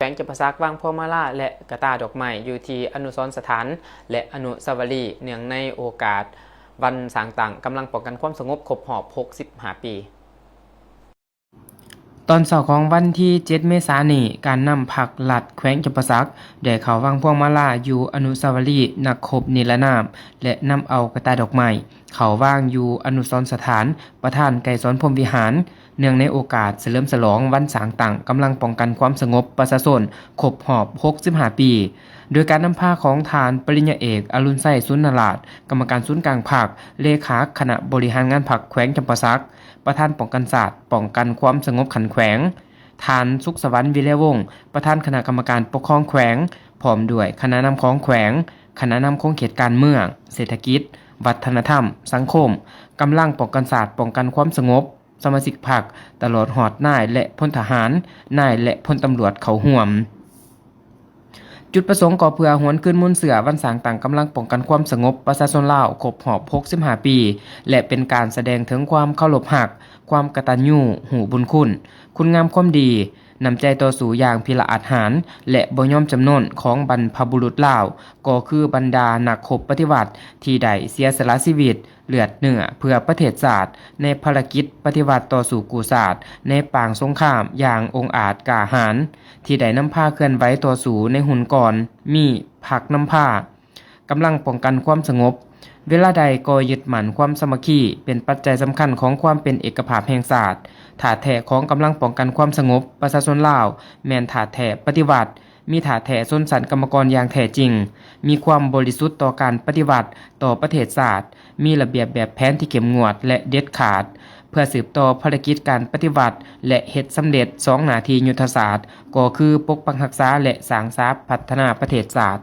แขวงจำปาสักวังพวงมาลาและกระตาดอกไม้อยู่ที่อนุสรณ์สถานและอนุสาวรีย์เนื่องในโอกาสวันสางต่างกำลังป้องกันความสงบครบรอบ65 ปีตอนเช้าของวันที่7 เมษายนนี้การนำผักลัดแขวงจำปาสักได้เข้าวังพวงมาลาอยู่อนุสาวรีย์นักรบนิรนามและนำเอากระตาดอกไม้เข้าวางอยู่อนุสรณ์สถานประธานไกรสอนพรหมวิหารเนื่องในโอกาสเฉลิมฉลองวันสางต่างกำลังป้องกันความสงบประชาชนครบรอบ65 ปีโดยการนำผ้าของฐานปริญญาเอกอรุณไส้สุนทรราชกรรมการศูนย์กลางภาคเลขาคณะบริหารงานพรรคแขวงจำปาสักประธานป้องกันศาสตร์ป้องกันความสงบขันแขวงฐานสุขสวรรค์วิเลวงศ์ประธานคณะกรรมการปกครองแขวงพร้อมด้วยคณะนำของแขวงคณะนำของเขตการเมืองเศรษฐกิจวัฒนธรรมสังคมกำลังป้องกันศาสตร์ป้องกันความสงบสมาชิกพรรคตลอดหอดนายและพลทหารนายและพลตำรวจเขาห่วมจุดประสงค์ก็เพื่อหวนคืนมูลเสือวันสางต่างกำลังป้องกันความสงบประชาชนลาวครบรอบ65 ปีและเป็นการแสดงถึงความเคารพรักความกตัญญูหูบุญคุณงามความดีนำใจต่อสู้อย่างพิละอาจหาญและบ่ยอมจำนนของบรรพบุรุษลาวก็คือบรรดานักรบปฏิวัติที่ได้เสียสละชีวิตเลือดเนื้อเพื่อประเทศชาติในภารกิจปฏิวัติต่อสู้กู้ชาติในปางสงครามอย่างองอาจกล้าหาญที่ได้นำพาเคลื่อนไหวต่อสู้ในหุ่นก่อนมีผักนำพากำลังป้องกันความสงบเวลาใดก็ยึดมั่นความสามัคคีเป็นปัจจัยสำคัญของความเป็นเอกภาพแห่งชาติถาแท้ของกำลังป้องกันความสงบประชาชนลาวแม่นถาแท้ปฏิวัติมีถาแท้ชนชั้นกรรมกรอย่างแท้จริงมีความบริสุทธิ์ต่อการปฏิวัติต่อประเทศชาติมีระเบียบแบบแผนที่เข้มงวดและเด็ดขาดเพื่อสืบต่อภารกิจการปฏิวัติและเฮ็ดสำเร็จ2 หน้าที่ยุทธศาสตร์ก็คือปกปักรักษาและสร้างสรรค์พัฒนาประเทศชาติ